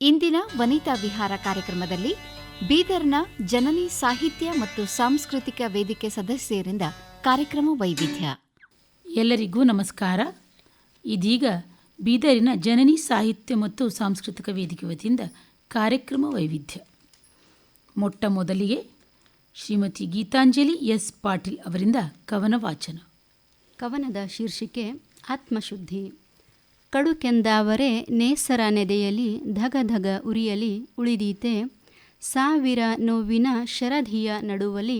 ಇಂದಿನ ವನಿತಾ ವಿಹಾರ ಕಾರ್ಯಕ್ರಮದಲ್ಲಿ ಬೀದರ್ನ ಜನನಿ ಸಾಹಿತ್ಯ ಮತ್ತು ಸಾಂಸ್ಕೃತಿಕ ವೇದಿಕೆ ಸದಸ್ಯರಿಂದ ಕಾರ್ಯಕ್ರಮ ವೈವಿಧ್ಯ. ಎಲ್ಲರಿಗೂ ನಮಸ್ಕಾರ. ಇದೀಗ ಬೀದರಿನ ಜನನಿ ಸಾಹಿತ್ಯ ಮತ್ತು ಸಾಂಸ್ಕೃತಿಕ ವೇದಿಕೆ ವತಿಯಿಂದ ಕಾರ್ಯಕ್ರಮ ವೈವಿಧ್ಯ. ಮೊಟ್ಟ ಮೊದಲಿಗೆ ಶ್ರೀಮತಿ ಗೀತಾಂಜಲಿ ಎಸ್ ಪಾಟೀಲ್ ಅವರಿಂದ ಕವನ ವಾಚನ. ಕವನದ ಶೀರ್ಷಿಕೆ ಆತ್ಮಶುದ್ಧಿ. ಕಡುಕೆಂದಾವರೆ ನೇಸರ ನೆದೆಯಲಿ ಧಗಧಗ ಉರಿಯಲಿ ಉಳಿದೀತೆ, ಸಾವಿರ ನೋವಿನ ಶರಧಿಯ ನಡುವಲಿ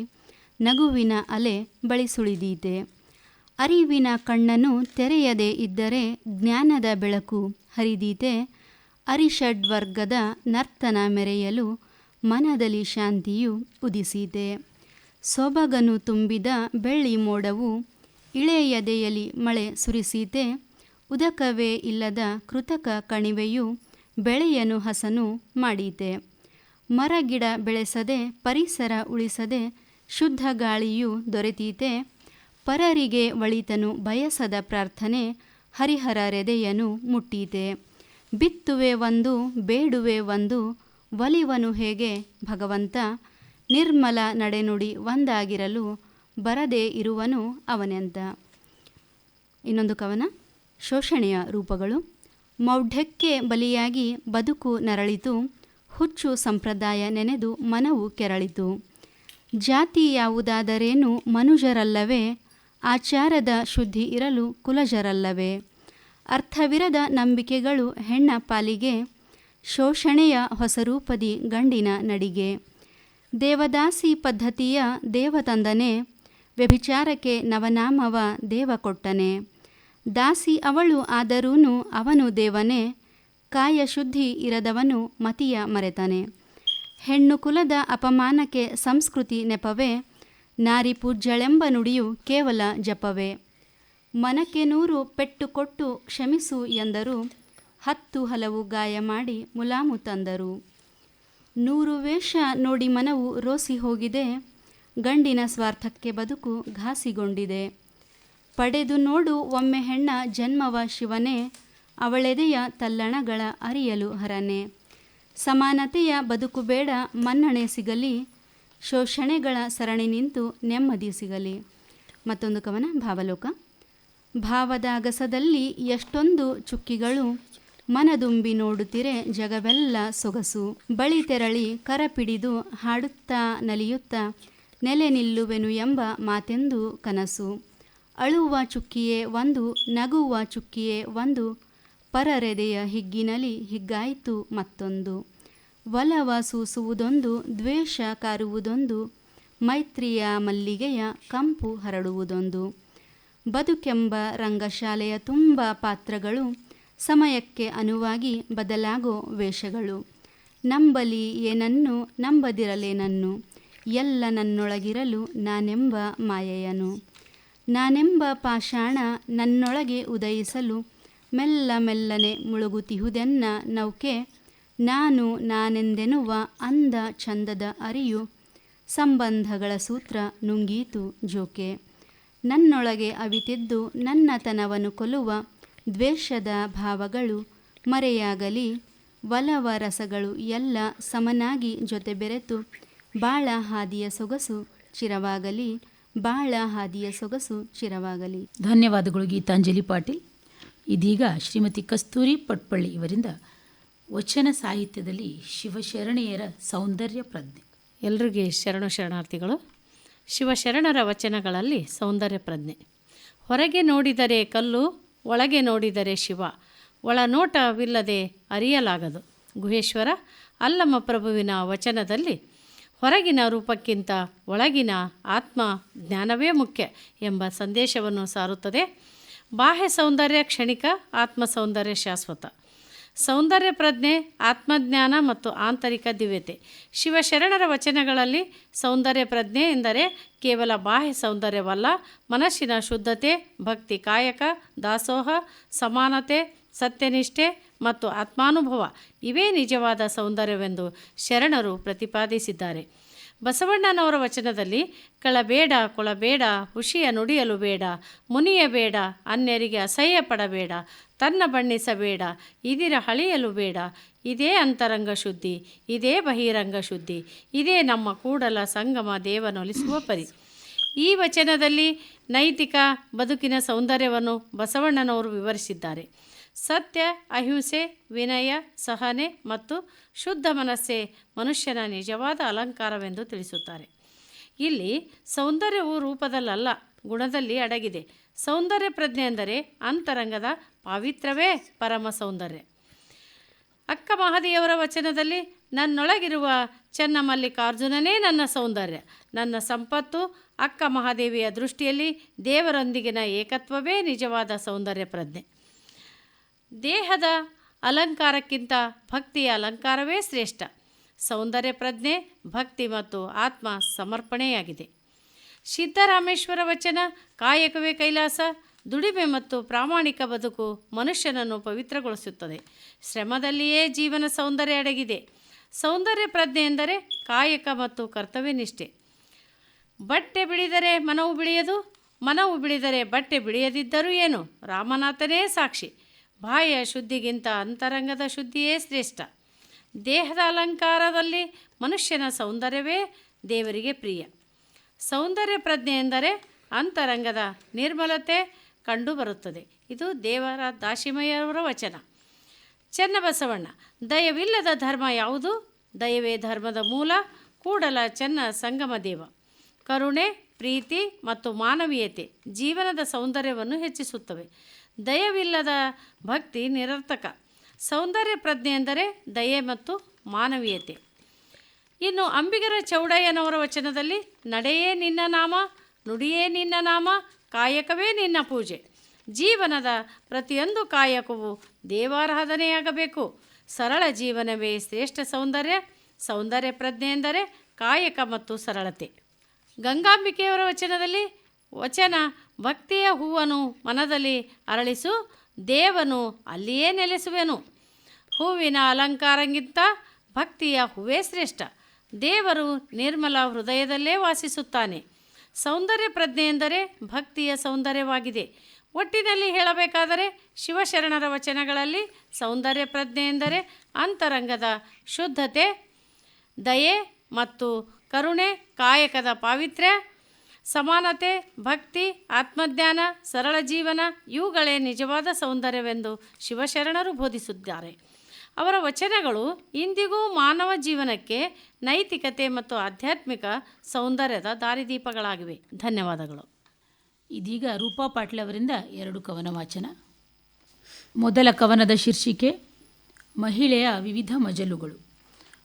ನಗುವಿನ ಅಲೆ ಬಳಿಸುಳಿದೀತೆ. ಅರಿವಿನ ಕಣ್ಣನು ತೆರೆಯದೇ ಇದ್ದರೆ ಜ್ಞಾನದ ಬೆಳಕು ಹರಿದೀತೆ, ಅರಿಷಡ್ವರ್ಗದ ನರ್ತನ ಮೆರೆಯಲು ಮನದಲ್ಲಿ ಶಾಂತಿಯು ಉದಿಸೀತೆ. ಸೊಬಗನು ತುಂಬಿದ ಬೆಳ್ಳಿ ಮೋಡವು ಇಳೆಯದೆಯಲಿ ಮಳೆ ಸುರಿಸೀತೆ, ಉದಕವೇ ಇಲ್ಲದ ಕೃತಕ ಕಣಿವೆಯು ಬೆಳೆಯನು ಹಸನು ಮಾಡೀತೆ. ಮರಗಿಡ ಬೆಳೆಸದೆ ಪರಿಸರ ಉಳಿಸದೆ ಶುದ್ಧ ಗಾಳಿಯು ದೊರೆತೀತೆ, ಪರರಿಗೆ ಒಳಿತನು ಬಯಸದ ಪ್ರಾರ್ಥನೆ ಹರಿಹರ ರೆದೆಯನು ಮುಟ್ಟೀತೆ. ಬಿತ್ತುವೆ ಒಂದು ಬೇಡುವೆ ಒಂದು ಒಲಿವನು ಹೇಗೆ ಭಗವಂತ, ನಿರ್ಮಲ ನಡೆನುಡಿ ಒಂದಾಗಿರಲು ಬರದೇ ಇರುವನು ಅವನೆಂತ. ಇನ್ನೊಂದು ಕವನ, ಶೋಷಣೆಯ ರೂಪಗಳು. ಮೌಢ್ಯಕ್ಕೆ ಬಲಿಯಾಗಿ ಬದುಕು ನರಳಿತು, ಹುಚ್ಚು ಸಂಪ್ರದಾಯ ನೆನೆದು ಮನವು ಕೆರಳಿತು. ಜಾತಿ ಯಾವುದಾದರೇನು ಮನುಜರಲ್ಲವೇ, ಆಚಾರದ ಶುದ್ಧಿ ಇರಲು ಕುಲಜರಲ್ಲವೇ. ಅರ್ಥವಿರದ ನಂಬಿಕೆಗಳು ಹೆಣ್ಣ ಪಾಲಿಗೆ, ಶೋಷಣೆಯ ಹೊಸರೂಪದಿ ಗಂಡಿನ ನಡಿಗೆ. ದೇವದಾಸಿ ಪದ್ಧತಿಯ ದೇವ ತಂದನೆ, ವ್ಯಭಿಚಾರಕ್ಕೆ ನವನಾಮವ ದೇವ ಕೊಟ್ಟನೆ. ದಾಸಿ ಅವಳು ಆದರೂನು ಅವನು ದೇವನೇ, ಕಾಯ ಶುದ್ಧಿ ಇರದವನು ಮತಿಯ ಮರೆತನೆ. ಹೆಣ್ಣು ಕುಲದ ಅಪಮಾನಕ್ಕೆ ಸಂಸ್ಕೃತಿ ನೆಪವೇ, ನಾರಿ ಪೂಜ್ಯಳೆಂಬ ನುಡಿಯು ಕೇವಲ ಜಪವೇ. ಮನಕ್ಕೆ 100 ಪೆಟ್ಟು ಕೊಟ್ಟು ಕ್ಷಮಿಸು ಎಂದರು, 10 ಹಲವು ಗಾಯ ಮಾಡಿ ಮುಲಾಮು ತಂದರು. 100 ವೇಷ ನೋಡಿ ಮನವು ರೋಸಿ ಹೋಗಿದೆ, ಗಂಡಿನ ಸ್ವಾರ್ಥಕ್ಕೆ ಬದುಕು ಘಾಸಿಗೊಂಡಿದೆ. ಪಡೆದು ನೋಡು ಒಮ್ಮೆ ಹೆಣ್ಣ ಜನ್ಮವ ಶಿವನೇ, ಅವಳೆದೆಯ ತಲ್ಲಣಗಳ ಅರಿಯಲು ಹರನೆ. ಸಮಾನತೆಯ ಬದುಕು ಬೇಡ ಮನ್ನಣೆ ಸಿಗಲಿ, ಶೋಷಣೆಗಳ ಸರಣಿ ನಿಂತು ನೆಮ್ಮದಿ ಸಿಗಲಿ. ಮತ್ತೊಂದು ಕವನ, ಭಾವಲೋಕ. ಭಾವದಾಗಸದಲ್ಲಿ ಎಷ್ಟೊಂದು ಚುಕ್ಕಿಗಳು, ಮನದುಂಬಿ ನೋಡುತ್ತಿರೆ ಜಗವೆಲ್ಲ ಸೊಗಸು. ಬಳಿ ತೆರಳಿ ಕರಪಿಡಿದು ಹಾಡುತ್ತಾ ನಲಿಯುತ್ತಾ ನೆಲೆ ನಿಲ್ಲುವೆನು ಎಂಬ ಮಾತೆಂದು ಕನಸು. ಅಳುವ ಚುಕ್ಕಿಯೇ ಒಂದು ನಗುವ ಚುಕ್ಕಿಯೇ ಒಂದು, ಪರರೆದೆಯ ಹಿಗ್ಗಿನಲಿ ಹಿಗ್ಗಾಯಿತು ಮತ್ತೊಂದು. ಒಲವ ಸೂಸುವುದೊಂದು ದ್ವೇಷ ಕಾರುವುದೊಂದು, ಮೈತ್ರಿಯ ಮಲ್ಲಿಗೆಯ ಕಂಪು ಹರಡುವುದೊಂದು. ಬದುಕೆಂಬ ರಂಗಶಾಲೆಯ ತುಂಬ ಪಾತ್ರಗಳು, ಸಮಯಕ್ಕೆ ಅನುವಾಗಿ ಬದಲಾಗೋ ವೇಷಗಳು. ನಂಬಲಿ ಏನನ್ನು ನಂಬದಿರಲೇನನ್ನು, ಎಲ್ಲ ನನ್ನೊಳಗಿರಲು ನಾನೆಂಬ ಮಾಯೆಯನು. ನಾನೆಂಬ ಪಾಷಾಣ ನನ್ನೊಳಗೆ ಉದಯಿಸಲು, ಮೆಲ್ಲ ಮೆಲ್ಲನೆ ಮುಳುಗುತಿಹುದೆನ್ನ ನೌಕೆ. ನಾನು ನಾನೆಂದೆನ್ನುವ ಅಂದ ಚಂದದ ಅರಿಯು, ಸಂಬಂಧಗಳ ಸೂತ್ರ ನುಂಗೀತು ಜೋಕೆ. ನನ್ನೊಳಗೆ ಅವಿತಿದ್ದು ನನ್ನತನವನ್ನು ಕೊಲ್ಲುವ, ದ್ವೇಷದ ಭಾವಗಳು ಮರೆಯಾಗಲಿ. ಒಲವ ರಸಗಳು ಎಲ್ಲ ಸಮನಾಗಿ ಜೊತೆ ಬೆರೆತು, ಬಾಳ ಹಾದಿಯ ಸೊಗಸು ಚಿರವಾಗಲಿ, ಬಾಳ ಹಾದಿಯ ಸೊಗಸು ಚಿರವಾಗಲಿ. ಧನ್ಯವಾದಗಳು ಗೀತಾಂಜಲಿ ಪಾಟೀಲ್. ಇದೀಗ ಶ್ರೀಮತಿ ಕಸ್ತೂರಿ ಪಟ್ಪಳ್ಳಿ ಇವರಿಂದ ವಚನ ಸಾಹಿತ್ಯದಲ್ಲಿ ಶಿವಶರಣೆಯರ ಸೌಂದರ್ಯ ಪ್ರಜ್ಞೆ. ಎಲ್ರಿಗೆ ಶರಣಾರ್ಥಿಗಳು. ಶಿವಶರಣರ ವಚನಗಳಲ್ಲಿ ಸೌಂದರ್ಯ ಪ್ರಜ್ಞೆ. ಹೊರಗೆ ನೋಡಿದರೆ ಕಲ್ಲು, ಒಳಗೆ ನೋಡಿದರೆ ಶಿವ, ಒಳನೋಟವಿಲ್ಲದೆ ಅರಿಯಲಾಗದು. ಗುಹೇಶ್ವರ ಅಲ್ಲಮ ಪ್ರಭುವಿನ ವಚನದಲ್ಲಿ ಹೊರಗಿನ ರೂಪಕ್ಕಿಂತ ಒಳಗಿನ ಆತ್ಮ ಜ್ಞಾನವೇ ಮುಖ್ಯ ಎಂಬ ಸಂದೇಶವನ್ನು ಸಾರುತ್ತದೆ. ಬಾಹ್ಯ ಸೌಂದರ್ಯ ಕ್ಷಣಿಕ, ಆತ್ಮ ಸೌಂದರ್ಯ ಶಾಶ್ವತ. ಸೌಂದರ್ಯ ಪ್ರಜ್ಞೆ, ಆತ್ಮಜ್ಞಾನ ಮತ್ತು ಆಂತರಿಕ ದಿವ್ಯತೆ. ಶಿವಶರಣರ ವಚನಗಳಲ್ಲಿ ಸೌಂದರ್ಯ ಪ್ರಜ್ಞೆ ಎಂದರೆ ಕೇವಲ ಬಾಹ್ಯ ಸೌಂದರ್ಯವಲ್ಲ, ಮನಸ್ಸಿನ ಶುದ್ಧತೆ, ಭಕ್ತಿ, ಕಾಯಕ, ದಾಸೋಹ, ಸಮಾನತೆ, ಸತ್ಯನಿಷ್ಠೆ ಮತ್ತು ಆತ್ಮಾನುಭವ ಇವೇ ನಿಜವಾದ ಸೌಂದರ್ಯವೆಂದು ಶರಣರು ಪ್ರತಿಪಾದಿಸಿದ್ದಾರೆ. ಬಸವಣ್ಣನವರ ವಚನದಲ್ಲಿ ಕಳಬೇಡ ಕೊಳಬೇಡ ಹುಷಿಯ ನುಡಿಯಲು ಬೇಡ ಮುನಿಯಬೇಡ ಅನ್ಯರಿಗೆ ಅಸಹ್ಯ ಪಡಬೇಡ ತನ್ನ ಬಣ್ಣಿಸಬೇಡ ಇದಿರ ಹಳಿಯಲು ಬೇಡ ಇದೇ ಅಂತರಂಗ ಶುದ್ಧಿ ಇದೇ ಬಹಿರಂಗ ಶುದ್ಧಿ ಇದೇ ನಮ್ಮ ಕೂಡಲ ಸಂಗಮ ದೇವನೊಲಿಸುವ ಪರಿ. ಈ ವಚನದಲ್ಲಿ ನೈತಿಕ ಬದುಕಿನ ಸೌಂದರ್ಯವನ್ನು ಬಸವಣ್ಣನವರು ವಿವರಿಸಿದ್ದಾರೆ. ಸತ್ಯ, ಅಹಿಂಸೆ, ವಿನಯ, ಸಹನೆ ಮತ್ತು ಶುದ್ಧ ಮನಸ್ಸೇ ಮನುಷ್ಯನ ನಿಜವಾದ ಅಲಂಕಾರವೆಂದು ತಿಳಿಸುತ್ತಾರೆ. ಇಲ್ಲಿ ಸೌಂದರ್ಯವು ರೂಪದಲ್ಲಲ್ಲ, ಗುಣದಲ್ಲಿ ಅಡಗಿದೆ. ಸೌಂದರ್ಯ ಪ್ರಜ್ಞೆ ಎಂದರೆ ಅಂತರಂಗದ ಪಾವಿತ್ರವೇ ಪರಮ ಸೌಂದರ್ಯ. ಅಕ್ಕ ಮಹದೇವರ ವಚನದಲ್ಲಿ ನನ್ನೊಳಗಿರುವ ಚೆನ್ನಮಲ್ಲಿಕಾರ್ಜುನನೇ ನನ್ನ ಸೌಂದರ್ಯ, ನನ್ನ ಸಂಪತ್ತು. ಅಕ್ಕ ಮಹಾದೇವಿಯ ದೃಷ್ಟಿಯಲ್ಲಿ ದೇವರೊಂದಿಗಿನ ಏಕತ್ವವೇ ನಿಜವಾದ ಸೌಂದರ್ಯ ಪ್ರಜ್ಞೆ. ದೇಹದ ಅಲಂಕಾರಕ್ಕಿಂತ ಭಕ್ತಿಯ ಅಲಂಕಾರವೇ ಶ್ರೇಷ್ಠ. ಸೌಂದರ್ಯ ಪ್ರಜ್ಞೆ ಭಕ್ತಿ ಮತ್ತು ಆತ್ಮ ಸಮರ್ಪಣೆಯಾಗಿದೆ. ಸಿದ್ದರಾಮೇಶ್ವರ ವಚನ ಕಾಯಕವೇ ಕೈಲಾಸ. ದುಡಿಮೆ ಮತ್ತು ಪ್ರಾಮಾಣಿಕ ಬದುಕು ಮನುಷ್ಯನನ್ನು ಪವಿತ್ರಗೊಳಿಸುತ್ತದೆ. ಶ್ರಮದಲ್ಲಿಯೇ ಜೀವನ ಸೌಂದರ್ಯ ಅಡಗಿದೆ. ಸೌಂದರ್ಯ ಪ್ರಜ್ಞೆ ಎಂದರೆ ಕಾಯಕ ಮತ್ತು ಕರ್ತವ್ಯನಿಷ್ಠೆ. ಬಟ್ಟೆ ಬಿಳಿದರೆ ಮನವು ಬಿಳಿಯದು, ಮನವು ಬಿಳಿದರೆ ಬಟ್ಟೆ ಬಿಳಿಯದಿದ್ದರೂ ಏನು, ರಾಮನಾಥನೇ ಸಾಕ್ಷಿ. ಬಾಹ್ಯ ಶುದ್ಧಿಗಿಂತ ಅಂತರಂಗದ ಶುದ್ಧಿಯೇ ಶ್ರೇಷ್ಠ. ದೇಹದ ಅಲಂಕಾರದಲ್ಲಿ ಮನುಷ್ಯನ ಸೌಂದರ್ಯವೇ ದೇವರಿಗೆ ಪ್ರಿಯ. ಸೌಂದರ್ಯ ಪ್ರಜ್ಞೆ ಎಂದರೆ ಅಂತರಂಗದ ನಿರ್ಮಲತೆ ಕಂಡುಬರುತ್ತದೆ. ಇದು ದೇವರ ದಾಸಿಮಯ್ಯವರ ವಚನ. ಚೆನ್ನಬಸವಣ್ಣ, ದಯವಿಲ್ಲದ ಧರ್ಮ ಯಾವುದು? ದಯವೇ ಧರ್ಮದ ಮೂಲ. ಕೂಡಲ ಚೆನ್ನ ಸಂಗಮ ದೇವ. ಕರುಣೆ, ಪ್ರೀತಿ ಮತ್ತು ಮಾನವೀಯತೆ ಜೀವನದ ಸೌಂದರ್ಯವನ್ನು ಹೆಚ್ಚಿಸುತ್ತವೆ. ದಯವಿಲ್ಲದ ಭಕ್ತಿ ನಿರರ್ಥಕ. ಸೌಂದರ್ಯ ಪ್ರಜ್ಞೆ ಎಂದರೆ ದಯೆ ಮತ್ತು ಮಾನವೀಯತೆ. ಇನ್ನು ಅಂಬಿಗರ ಚೌಡಯ್ಯನವರ ವಚನದಲ್ಲಿ ನಡೆಯೇ ನಿನ್ನ ನಾಮ, ನುಡಿಯೇ ನಿನ್ನ ನಾಮ, ಕಾಯಕವೇ ನಿನ್ನ ಪೂಜೆ. ಜೀವನದ ಪ್ರತಿಯೊಂದು ಕಾಯಕವೂ ದೇವಾರಾಧನೆಯಾಗಬೇಕು. ಸರಳ ಜೀವನವೇ ಶ್ರೇಷ್ಠ ಸೌಂದರ್ಯ. ಸೌಂದರ್ಯ ಪ್ರಜ್ಞೆ ಎಂದರೆ ಕಾಯಕ ಮತ್ತು ಸರಳತೆ. ಗಂಗಾಂಬಿಕೆಯವರ ವಚನದಲ್ಲಿ ವಚನ ಭಕ್ತಿಯ ಹೂವನ್ನು ಮನದಲ್ಲಿ ಅರಳಿಸು, ದೇವನು ಅಲ್ಲಿಯೇ ನೆಲೆಸುವೆನು. ಹೂವಿನ ಅಲಂಕಾರಕ್ಕಿಂತ ಭಕ್ತಿಯ ಹೂವೇ ಶ್ರೇಷ್ಠ. ದೇವರು ನಿರ್ಮಲ ಹೃದಯದಲ್ಲೇ ವಾಸಿಸುತ್ತಾನೆ. ಸೌಂದರ್ಯ ಪ್ರಜ್ಞೆ ಎಂದರೆ ಭಕ್ತಿಯ ಸೌಂದರ್ಯವಾಗಿದೆ. ಒಟ್ಟಿನಲ್ಲಿ ಹೇಳಬೇಕಾದರೆ ಶಿವಶರಣರ ವಚನಗಳಲ್ಲಿ ಸೌಂದರ್ಯ ಪ್ರಜ್ಞೆ ಎಂದರೆ ಅಂತರಂಗದ ಶುದ್ಧತೆ, ದಯೆ ಮತ್ತು ಕರುಣೆ, ಕಾಯಕದ ಪಾವಿತ್ರ್ಯ, ಸಮಾನತೆ, ಭಕ್ತಿ, ಆತ್ಮಜ್ಞಾನ, ಸರಳ ಜೀವನ ಇವುಗಳೇ ನಿಜವಾದ ಸೌಂದರ್ಯವೆಂದು ಶಿವಶರಣರು ಬೋಧಿಸಿದ್ದಾರೆ. ಅವರ ವಚನಗಳು ಇಂದಿಗೂ ಮಾನವ ಜೀವನಕ್ಕೆ ನೈತಿಕತೆ ಮತ್ತು ಆಧ್ಯಾತ್ಮಿಕ ಸೌಂದರ್ಯದ ದಾರಿದೀಪಗಳಾಗಿವೆ. ಧನ್ಯವಾದಗಳು. ಇದೀಗ ರೂಪಾ ಪಾಟ್ಲೆ ಅವರಿಂದ 2 ಕವನ ವಾಚನ. ಮೊದಲ ಕವನದ ಶೀರ್ಷಿಕೆ ಮಹಿಳೆಯ ವಿವಿಧ ಮಜಲುಗಳು.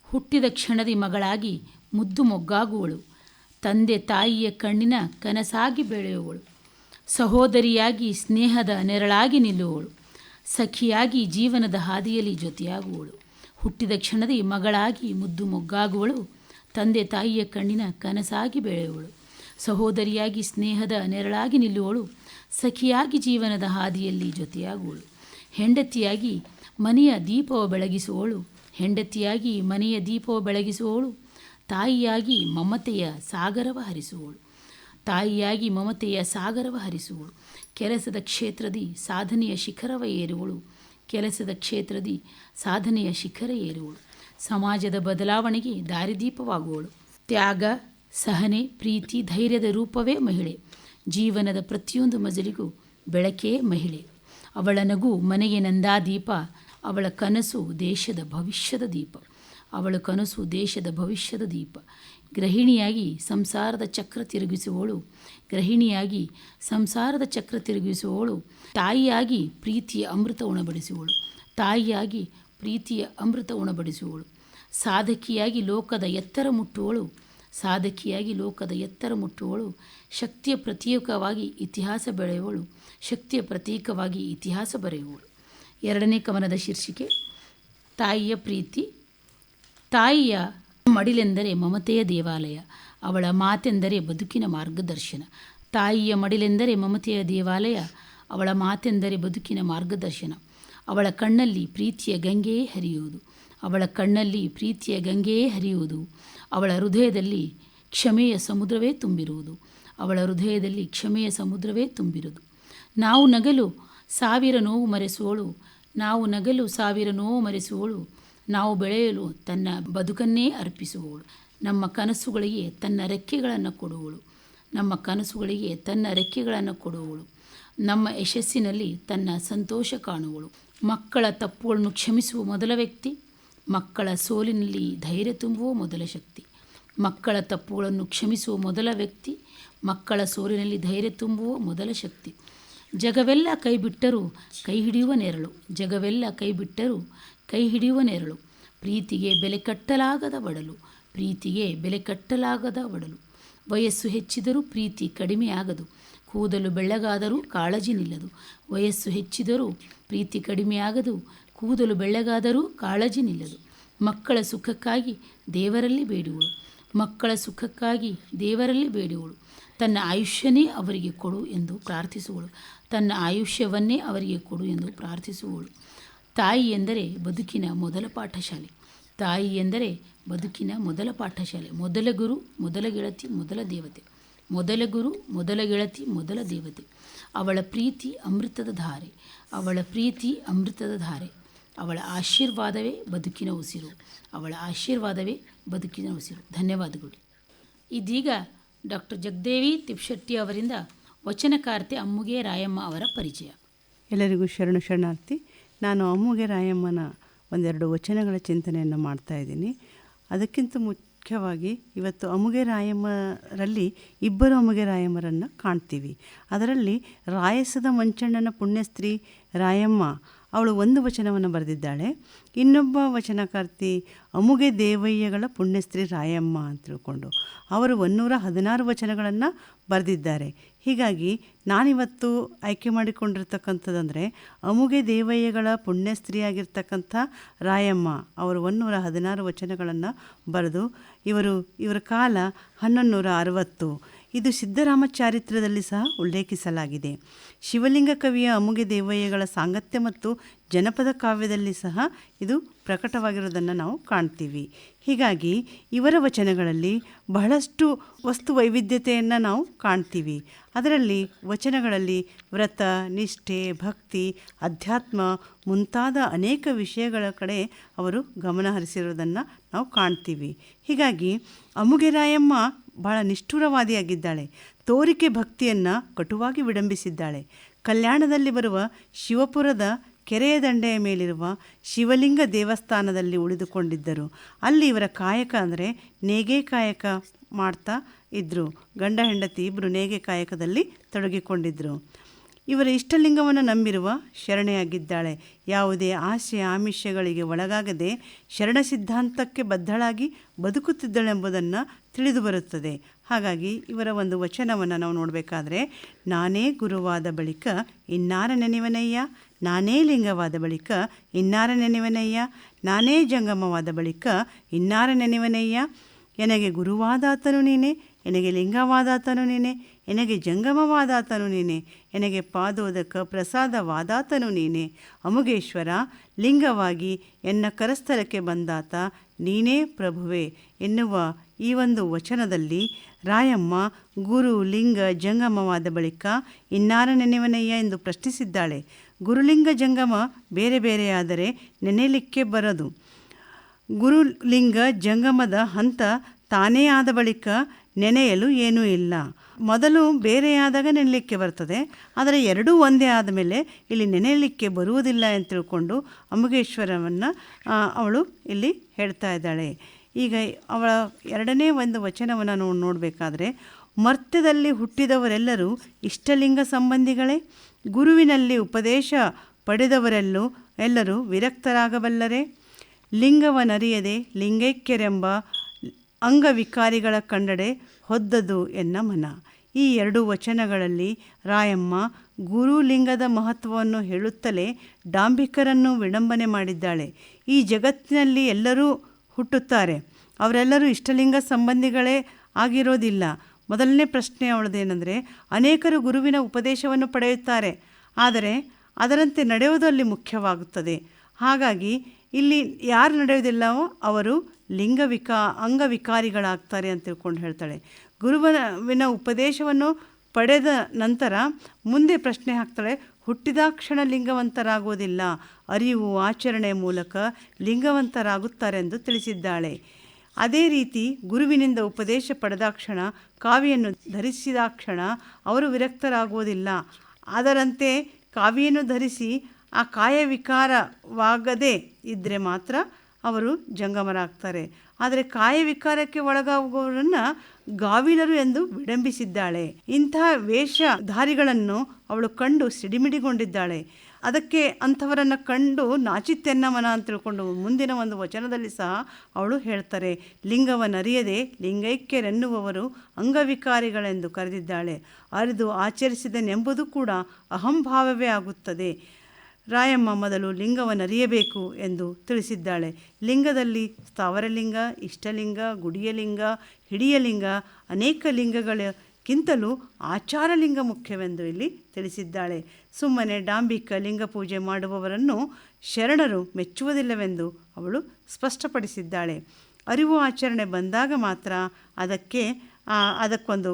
ಹುಟ್ಟಿದ ಕ್ಷಣದಿ ಮಗಳಾಗಿ ಮುದ್ದು ಮೊಗ್ಗಾಗುವಳು, ತಂದೆ ತಾಯಿಯ ಕಣ್ಣಿನ ಕನಸಾಗಿ ಬೆಳೆಯುವಳು, ಸಹೋದರಿಯಾಗಿ ಸ್ನೇಹದ ನೆರಳಾಗಿ ನಿಲ್ಲುವಳು, ಸಖಿಯಾಗಿ ಜೀವನದ ಹಾದಿಯಲ್ಲಿ ಜೊತೆಯಾಗುವಳು. ಹುಟ್ಟಿದ ಕ್ಷಣದಿ ಮಗಳಾಗಿ ಮುದ್ದು ಮೊಗ್ಗಾಗುವಳು, ತಂದೆ ತಾಯಿಯ ಕಣ್ಣಿನ ಕನಸಾಗಿ ಬೆಳೆಯುವಳು, ಸಹೋದರಿಯಾಗಿ ಸ್ನೇಹದ ನೆರಳಾಗಿ ನಿಲ್ಲುವಳು, ಸಖಿಯಾಗಿ ಜೀವನದ ಹಾದಿಯಲ್ಲಿ ಜೊತೆಯಾಗುವಳು. ಹೆಂಡತಿಯಾಗಿ ಮನೆಯ ದೀಪವ ಬೆಳಗಿಸುವಳು, ಹೆಂಡತಿಯಾಗಿ ಮನೆಯ ದೀಪವ ಬೆಳಗಿಸುವವಳು, ತಾಯಿಯಾಗಿ ಮಮತೆಯ ಸಾಗರವ ಹರಿಸುವಳು, ತಾಯಿಯಾಗಿ ಮಮತೆಯ ಸಾಗರವ ಹರಿಸುವಳು. ಕೆಲಸದ ಕ್ಷೇತ್ರದಿ ಸಾಧನೆಯ ಶಿಖರವ ಏರುವಳು, ಕೆಲಸದ ಕ್ಷೇತ್ರದಿ ಸಾಧನೆಯ ಶಿಖರ ಏರುವಳು. ಸಮಾಜದ ಬದಲಾವಣೆಗೆ ದಾರಿದೀಪವಾಗುವಳು. ತ್ಯಾಗ, ಸಹನೆ, ಪ್ರೀತಿ, ಧೈರ್ಯದ ರೂಪವೇ ಮಹಿಳೆ. ಜೀವನದ ಪ್ರತಿಯೊಂದು ಮಜಲಿಗೂ ಬೆಳಕೇ ಮಹಿಳೆ. ಅವಳ ನಗು ಮನೆಗೆ ನಂದಾದೀಪ, ಅವಳ ಕನಸು ದೇಶದ ಭವಿಷ್ಯದ ದೀಪ, ಅವಳ ಕನಸು ದೇಶದ ಭವಿಷ್ಯದ ದೀಪ. ಗೃಹಿಣಿಯಾಗಿ ಸಂಸಾರದ ಚಕ್ರ ತಿರುಗಿಸುವವಳು, ಗೃಹಿಣಿಯಾಗಿ ಸಂಸಾರದ ಚಕ್ರ ತಿರುಗಿಸುವವಳು, ತಾಯಿಯಾಗಿ ಪ್ರೀತಿಯ ಅಮೃತ ಉಣಬಡಿಸುವಳು, ತಾಯಿಯಾಗಿ ಪ್ರೀತಿಯ ಅಮೃತ ಉಣಬಡಿಸುವಳು. ಸಾಧಕಿಯಾಗಿ ಲೋಕದ ಎತ್ತರ ಮುಟ್ಟುವಳು, ಸಾಧಕಿಯಾಗಿ ಲೋಕದ ಎತ್ತರ ಮುಟ್ಟುವಳು. ಶಕ್ತಿಯ ಪ್ರತೀಕವಾಗಿ ಇತಿಹಾಸ ಬೆಳೆಯುವಳು, ಶಕ್ತಿಯ ಪ್ರತೀಕವಾಗಿ ಇತಿಹಾಸ ಬರೆಯುವಳು. 2ನೇ ಕವನದ ಶೀರ್ಷಿಕೆ ತಾಯಿಯ ಪ್ರೀತಿ. ತಾಯಿಯ ಮಡಿಲೆಂದರೆ ಮಮತೆಯ ದೇವಾಲಯ, ಅವಳ ಮಾತೆಂದರೆ ಬದುಕಿನ ಮಾರ್ಗದರ್ಶನ. ತಾಯಿಯ ಮಡಿಲೆಂದರೆ ಮಮತೆಯ ದೇವಾಲಯ, ಅವಳ ಮಾತೆಂದರೆ ಬದುಕಿನ ಮಾರ್ಗದರ್ಶನ. ಅವಳ ಕಣ್ಣಲ್ಲಿ ಪ್ರೀತಿಯ ಗಂಗೆಯೇ ಹರಿಯುವುದು, ಅವಳ ಕಣ್ಣಲ್ಲಿ ಪ್ರೀತಿಯ ಗಂಗೆಯೇ ಹರಿಯುವುದು. ಅವಳ ಹೃದಯದಲ್ಲಿ ಕ್ಷಮೆಯ ಸಮುದ್ರವೇ ತುಂಬಿರುವುದು. ಅವಳ ಹೃದಯದಲ್ಲಿ ಕ್ಷಮೆಯ ಸಮುದ್ರವೇ ತುಂಬಿರುವುದು. ನಾವು ನಗಲು ಸಾವಿರ ನೋವು ಮರೆಸುವಳು, ನಾವು ನಗಲು ಸಾವಿರ ನೋವು ಮರೆಸುವಳು, ನಾವು ಬೆಳೆಯಲು ತನ್ನ ಬದುಕನ್ನೇ ಅರ್ಪಿಸುವವಳು. ನಮ್ಮ ಕನಸುಗಳಿಗೆ ತನ್ನ ರೆಕ್ಕೆಗಳನ್ನು ಕೊಡುವಳು, ನಮ್ಮ ಕನಸುಗಳಿಗೆ ತನ್ನ ರೆಕ್ಕೆಗಳನ್ನು ಕೊಡುವವಳು. ನಮ್ಮ ಯಶಸ್ಸಿನಲ್ಲಿ ತನ್ನ ಸಂತೋಷ ಕಾಣುವಳು. ಮಕ್ಕಳ ತಪ್ಪುಗಳನ್ನು ಕ್ಷಮಿಸುವ ಮೊದಲ ವ್ಯಕ್ತಿ, ಮಕ್ಕಳ ಸೋಲಿನಲ್ಲಿ ಧೈರ್ಯ ತುಂಬುವ ಮೊದಲ ಶಕ್ತಿ. ಮಕ್ಕಳ ತಪ್ಪುಗಳನ್ನು ಕ್ಷಮಿಸುವ ಮೊದಲ ವ್ಯಕ್ತಿ, ಮಕ್ಕಳ ಸೋಲಿನಲ್ಲಿ ಧೈರ್ಯ ತುಂಬುವ ಮೊದಲ ಶಕ್ತಿ. ಜಗವೆಲ್ಲ ಕೈ ಬಿಟ್ಟರೂ ಕೈ ಹಿಡಿಯುವ ನೆರಳು, ಜಗವೆಲ್ಲ ಕೈ ಬಿಟ್ಟರೂ ಕೈ ಹಿಡಿಯುವ ನೆರಳು. ಪ್ರೀತಿಗೆ ಬೆಲೆ ಕಟ್ಟಲಾಗದ ಒಡಲು, ಪ್ರೀತಿಗೆ ಬೆಲೆ ಕಟ್ಟಲಾಗದ ಒಡಲು. ವಯಸ್ಸು ಹೆಚ್ಚಿದರೂ ಪ್ರೀತಿ ಕಡಿಮೆಯಾಗದು, ಕೂದಲು ಬೆಳ್ಳಗಾದರೂ ಕಾಳಜಿ ನಿಲ್ಲದು. ವಯಸ್ಸು ಹೆಚ್ಚಿದರೂ ಪ್ರೀತಿ ಕಡಿಮೆಯಾಗದು, ಕೂದಲು ಬೆಳ್ಳಗಾದರೂ ಕಾಳಜಿ ನಿಲ್ಲದು. ಮಕ್ಕಳ ಸುಖಕ್ಕಾಗಿ ದೇವರಲ್ಲಿ ಬೇಡುವಳು, ಮಕ್ಕಳ ಸುಖಕ್ಕಾಗಿ ದೇವರಲ್ಲಿ ಬೇಡುವಳು. ತನ್ನ ಆಯುಷ್ಯನೇ ಅವರಿಗೆ ಕೊಡು ಎಂದು ಪ್ರಾರ್ಥಿಸುವಳು, ತನ್ನ ಆಯುಷ್ಯವನ್ನೇ ಅವರಿಗೆ ಕೊಡು ಎಂದು ಪ್ರಾರ್ಥಿಸುವಳು. ತಾಯಿ ಎಂದರೆ ಬದುಕಿನ ಮೊದಲ ಪಾಠಶಾಲೆ, ತಾಯಿ ಎಂದರೆ ಬದುಕಿನ ಮೊದಲ ಪಾಠಶಾಲೆ. ಮೊದಲ ಗುರು, ಮೊದಲ ಗೆಳತಿ, ಮೊದಲ ದೇವತೆ. ಮೊದಲ ಗುರು, ಮೊದಲ ಗೆಳತಿ, ಮೊದಲ ದೇವತೆ. ಅವಳ ಪ್ರೀತಿ ಅಮೃತದ ಧಾರೆ, ಅವಳ ಪ್ರೀತಿ ಅಮೃತದ ಧಾರೆ. ಅವಳ ಆಶೀರ್ವಾದವೇ ಬದುಕಿನ ಉಸಿರು, ಅವಳ ಆಶೀರ್ವಾದವೇ ಬದುಕಿನ ಉಸಿರು. ಧನ್ಯವಾದಗಳು. ಇದೀಗ ಡಾಕ್ಟರ್ ಜಗದೇವಿ ತಿಪ್ಶೆಟ್ಟಿ ಅವರಿಂದ ವಚನಕಾರ್ತೆ ಅಮ್ಮುಗೆ ರಾಯಮ್ಮ ಅವರ ಪರಿಚಯ. ಎಲ್ಲರಿಗೂ ಶರಣಾರ್ಥಿ. ನಾನು ಅಮ್ಮುಗೆ ರಾಯಮ್ಮನ ಒಂದೆರಡು ವಚನಗಳ ಚಿಂತನೆಯನ್ನು ಮಾಡ್ತಾಯಿದ್ದೀನಿ. ಅದಕ್ಕಿಂತ ಮುಖ್ಯವಾಗಿ ಇವತ್ತು ಅಮ್ಮುಗೆ ರಾಯಮ್ಮರಲ್ಲಿ ಇಬ್ಬರು ಅಮ್ಮುಗೆ ರಾಯಮ್ಮರನ್ನು ಕಾಣ್ತೀವಿ. ಅದರಲ್ಲಿ ರಾಯಸದ ಮಂಚಣ್ಣನ ಪುಣ್ಯಸ್ತ್ರೀ ರಾಯಮ್ಮ ಅವಳು ಒಂದು ವಚನವನ್ನು ಬರೆದಿದ್ದಾಳೆ. ಇನ್ನೊಬ್ಬ ವಚನಕಾರ್ತಿ ಅಮ್ಮುಗೆ ದೇವಯ್ಯಗಳ ಪುಣ್ಯಸ್ತ್ರೀ ರಾಯಮ್ಮ ಅಂತ ತಿಳ್ಕೊಂಡು ಅವರು 116 ವಚನಗಳನ್ನು ಬರೆದಿದ್ದಾರೆ. ಹೀಗಾಗಿ ನಾನಿವತ್ತು ಆಯ್ಕೆ ಮಾಡಿಕೊಂಡಿರ್ತಕ್ಕಂಥದ್ದಂದರೆ ಅಮ್ಮುಗೆ ದೇವಯ್ಯಗಳ ಪುಣ್ಯಸ್ತ್ರೀಯಾಗಿರ್ತಕ್ಕಂಥ ರಾಯಮ್ಮ ಅವರು 116 ವಚನಗಳನ್ನು ಬರೆದು ಇವರ ಕಾಲ 1160. ಇದು ಸಿದ್ದರಾಮಚಾರಿತ್ರದಲ್ಲಿ ಸಹ ಉಲ್ಲೇಖಿಸಲಾಗಿದೆ. ಶಿವಲಿಂಗ ಕವಿಯ ಅಮ್ಮುಗೆ ದೇವಯ್ಯಗಳ ಸಾಂಗತ್ಯ ಮತ್ತು ಜನಪದ ಕಾವ್ಯದಲ್ಲಿ ಸಹ ಇದು ಪ್ರಕಟವಾಗಿರೋದನ್ನು ನಾವು ಕಾಣ್ತೀವಿ. ಹೀಗಾಗಿ ಇವರ ವಚನಗಳಲ್ಲಿ ಬಹಳಷ್ಟು ವಸ್ತು ವೈವಿಧ್ಯತೆಯನ್ನು ನಾವು ಕಾಣ್ತೀವಿ. ಅದರಲ್ಲಿ ವಚನಗಳಲ್ಲಿ ವ್ರತ, ನಿಷ್ಠೆ, ಭಕ್ತಿ, ಅಧ್ಯಾತ್ಮ ಮುಂತಾದ ಅನೇಕ ವಿಷಯಗಳ ಕಡೆ ಅವರು ಗಮನ ಹರಿಸಿರೋದನ್ನು ನಾವು ಕಾಣ್ತೀವಿ. ಹೀಗಾಗಿ ಅಮ್ಮುಗೆ ರಾಯಮ್ಮ ಬಹಳ ನಿಷ್ಠುರವಾದಿಯಾಗಿದ್ದಾಳೆ. ತೋರಿಕೆ ಭಕ್ತಿಯನ್ನು ಕಟುವಾಗಿ ವಿಡಂಬಿಸಿದ್ದಾಳೆ. ಕಲ್ಯಾಣದಲ್ಲಿ ಬರುವ ಶಿವಪುರದ ಕೆರೆಯ ದಂಡೆಯ ಮೇಲಿರುವ ಶಿವಲಿಂಗ ದೇವಸ್ಥಾನದಲ್ಲಿ ಉಳಿದುಕೊಂಡಿದ್ದರು. ಅಲ್ಲಿ ಇವರ ಕಾಯಕ ಅಂದರೆ ನೇಗೆ ಕಾಯಕ ಮಾಡ್ತಾ ಇದ್ದರು. ಗಂಡ ಹೆಂಡತಿ ಇಬ್ಬರು ನೇಗೆ ಕಾಯಕದಲ್ಲಿ ತೊಡಗಿಕೊಂಡಿದ್ದರು. ಇವರ ಇಷ್ಟಲಿಂಗವನ್ನು ನಂಬಿರುವ ಶರಣೆಯಾಗಿದ್ದಾಳೆ. ಯಾವುದೇ ಆಸೆ ಆಮಿಷಗಳಿಗೆ ಒಳಗಾಗದೆ ಶರಣ ಸಿದ್ಧಾಂತಕ್ಕೆ ಬದ್ಧಳಾಗಿ ಬದುಕುತ್ತಿದ್ದಳೆಂಬುದನ್ನು ತಿಳಿದು ಬರುತ್ತದೆ. ಹಾಗಾಗಿ ಇವರ ಒಂದು ವಚನವನ್ನು ನಾವು ನೋಡಬೇಕಾದ್ರೆ, ನಾನೇ ಗುರುವಾದ ಬಳಿಕ ಇನ್ನಾರ ನೆನೆವನಯ್ಯ, ನಾನೇ ಲಿಂಗವಾದ ಬಳಿಕ ಇನ್ನಾರ ನೆನೆವನಯ್ಯ, ನಾನೇ ಜಂಗಮವಾದ ಬಳಿಕ ಇನ್ನಾರ ನೆನೆವನಯ್ಯ. ಎನಗೆ ಗುರುವಾದಾತನು ನೀನೆ, ಎನಗೆ ಲಿಂಗವಾದಾತನು ನೀನೆ, ಎನಗೆ ಜಂಗಮವಾದಾತನು ನೀನೆ, ಎನಗೆ ಪಾದೋದಕ ಪ್ರಸಾದವಾದಾತನು ನೀನೆ. ಅಮುಗೇಶ್ವರ ಲಿಂಗವಾಗಿ ಎನ್ನ ಕರಸ್ಥಲಕ್ಕೆ ಬಂದಾತ ನೀನೇ ಪ್ರಭುವೆ ಎನ್ನುವ ಈ ಒಂದು ವಚನದಲ್ಲಿ ರಾಯಮ್ಮ ಗುರು, ಲಿಂಗ, ಜಂಗಮವಾದ ಬಳಿಕ ಇನ್ನಾರ ನೆನೆವನಯ್ಯ ಎಂದು ಪ್ರಶ್ನಿಸಿದ್ದಾಳೆ. ಗುರುಲಿಂಗ ಜಂಗಮ ಬೇರೆ ಬೇರೆಯಾದರೆ ನೆನೆಯಲಿಕ್ಕೆ ಬರದು. ಗುರುಲಿಂಗ ಜಂಗಮದ ಹಂತ ತಾನೇ ಆದ ಬಳಿಕ ನೆನೆಯಲು ಏನೂ ಇಲ್ಲ. ಮೊದಲು ಬೇರೆಯಾದಾಗ ನೆನೆಯಲಿಕ್ಕೆ ಬರ್ತದೆ, ಆದರೆ ಎರಡೂ ಒಂದೇ ಆದಮೇಲೆ ಇಲ್ಲಿ ನೆನೆಯಲಿಕ್ಕೆ ಬರುವುದಿಲ್ಲ ಅಂತ ತಿಳ್ಕೊಂಡು ಅಮ್ಮುಗೇಶ್ವರವನ್ನು ಅವಳು ಇಲ್ಲಿ ಹೇಳ್ತಾ ಇದ್ದಾಳೆ. ಈಗ ಅವಳ ಎರಡನೇ ಒಂದು ವಚನವನ್ನು ನಾವು ನೋಡಬೇಕಾದ್ರೆ, ಮರ್ತ್ಯದಲ್ಲಿ ಹುಟ್ಟಿದವರೆಲ್ಲರೂ ಇಷ್ಟಲಿಂಗ ಸಂಬಂಧಿಗಳೇ, ಗುರುವಿನಲ್ಲಿ ಉಪದೇಶ ಎಲ್ಲರೂ ವಿರಕ್ತರಾಗಬಲ್ಲರೆ, ಲಿಂಗವನರಿಯದೆ ಲಿಂಗೈಕ್ಯರೆಂಬ ಅಂಗವಿಕಾರಿಗಳ ಕಂಡಡೆ ಹೊದ್ದದು ಎನ್ನ ಮನ. ಈ ಎರಡು ವಚನಗಳಲ್ಲಿ ರಾಯಮ್ಮ ಗುರುಲಿಂಗದ ಮಹತ್ವವನ್ನು ಹೇಳುತ್ತಲೇ ಡಾಂಭಿಕರನ್ನು ವಿಡಂಬನೆ ಮಾಡಿದ್ದಾಳೆ. ಈ ಜಗತ್ತಿನಲ್ಲಿ ಎಲ್ಲರೂ ಹುಟ್ಟುತ್ತಾರೆ, ಅವರೆಲ್ಲರೂ ಇಷ್ಟಲಿಂಗ ಸಂಬಂಧಿಗಳೇ ಆಗಿರೋದಿಲ್ಲ. ಮೊದಲನೇ ಪ್ರಶ್ನೆ ಅವಳದೇನೆಂದರೆ, ಅನೇಕರು ಗುರುವಿನ ಉಪದೇಶವನ್ನು ಪಡೆಯುತ್ತಾರೆ, ಆದರೆ ಅದರಂತೆ ನಡೆಯುವುದು ಅಲ್ಲಿ ಮುಖ್ಯವಾಗುತ್ತದೆ. ಹಾಗಾಗಿ ಇಲ್ಲಿ ಯಾರು ನಡೆಯೋದಿಲ್ಲವೋ ಅವರು ಅಂಗವಿಕಾರಿಗಳಾಗ್ತಾರೆ ಅಂತ ತಿಳ್ಕೊಂಡು ಹೇಳ್ತಾಳೆ. ಗುರುವಿನ ಉಪದೇಶವನ್ನು ಪಡೆದ ನಂತರ ಮುಂದೆ ಪ್ರಶ್ನೆ ಹಾಕ್ತಾಳೆ, ಹುಟ್ಟಿದಾಕ್ಷಣ ಲಿಂಗವಂತರಾಗುವುದಿಲ್ಲ, ಅರಿವು ಆಚರಣೆ ಮೂಲಕ ಲಿಂಗವಂತರಾಗುತ್ತಾರೆ ಎಂದು ತಿಳಿಸಿದ್ದಾಳೆ. ಅದೇ ರೀತಿ ಗುರುವಿನಿಂದ ಉಪದೇಶ ಪಡೆದಾಕ್ಷಣ, ಕಾವಿಯನ್ನು ಧರಿಸಿದಾಕ್ಷಣ ಅವರು ವಿರಕ್ತರಾಗುವುದಿಲ್ಲ. ಅದರಂತೆ ಕಾವಿಯನ್ನು ಧರಿಸಿ ಆ ಕಾಯ ವಿಕಾರವಾಗದೇ ಇದ್ದರೆ ಮಾತ್ರ ಅವರು ಜಂಗಮರಾಗ್ತಾರೆ. ಆದರೆ ಕಾಯ ವಿಕಾರಕ್ಕೆ ಒಳಗಾಗುವವರನ್ನು ಗಾವಿನರು ಎಂದು ವಿಡಂಬಿಸಿದ್ದಾಳೆ. ಇಂತಹ ವೇಷಧಾರಿಗಳನ್ನು ಅವಳು ಕಂಡು ಸಿಡಿಮಿಡಿಗೊಂಡಿದ್ದಾಳೆ. ಅದಕ್ಕೆ ಅಂಥವರನ್ನು ಕಂಡು ನಾಚಿತ್ತೆನ್ನಮನ ಅಂತ ತಿಳ್ಕೊಂಡು ಮುಂದಿನ ಒಂದು ವಚನದಲ್ಲಿ ಸಹ ಅವಳು ಹೇಳ್ತಾರೆ, ಲಿಂಗವನ್ನರಿಯದೆ ಲಿಂಗೈಕ್ಯರೆನ್ನುವವರು ಅಂಗವಿಕಾರಿಗಳೆಂದು ಕರೆದಿದ್ದಾಳೆ. ಅರಿದು ಆಚರಿಸಿದನೆಂಬುದು ಕೂಡ ಅಹಂಭಾವವೇ ಆಗುತ್ತದೆ. ರಾಯಮ್ಮ ಮೊದಲು ಲಿಂಗವನ್ನರಿಯಬೇಕು ಎಂದು ತಿಳಿಸಿದ್ದಾಳೆ. ಲಿಂಗದಲ್ಲಿ ಸ್ಥಾವರಲಿಂಗ, ಇಷ್ಟಲಿಂಗ, ಗುಡಿಯಲಿಂಗ, ಹಿಡಿಯಲಿಂಗ, ಅನೇಕ ಲಿಂಗಗಳಕ್ಕಿಂತಲೂ ಆಚಾರಲಿಂಗ ಮುಖ್ಯವೆಂದು ಇಲ್ಲಿ ತಿಳಿಸಿದ್ದಾಳೆ. ಸುಮ್ಮನೆ ಡಾಂಬಿಕ ಲಿಂಗ ಪೂಜೆ ಮಾಡುವವರನ್ನು ಶರಣರು ಮೆಚ್ಚುವುದಿಲ್ಲವೆಂದು ಅವಳು ಸ್ಪಷ್ಟಪಡಿಸಿದ್ದಾಳೆ. ಅರಿವು ಆಚರಣೆ ಬಂದಾಗ ಮಾತ್ರ ಅದಕ್ಕೊಂದು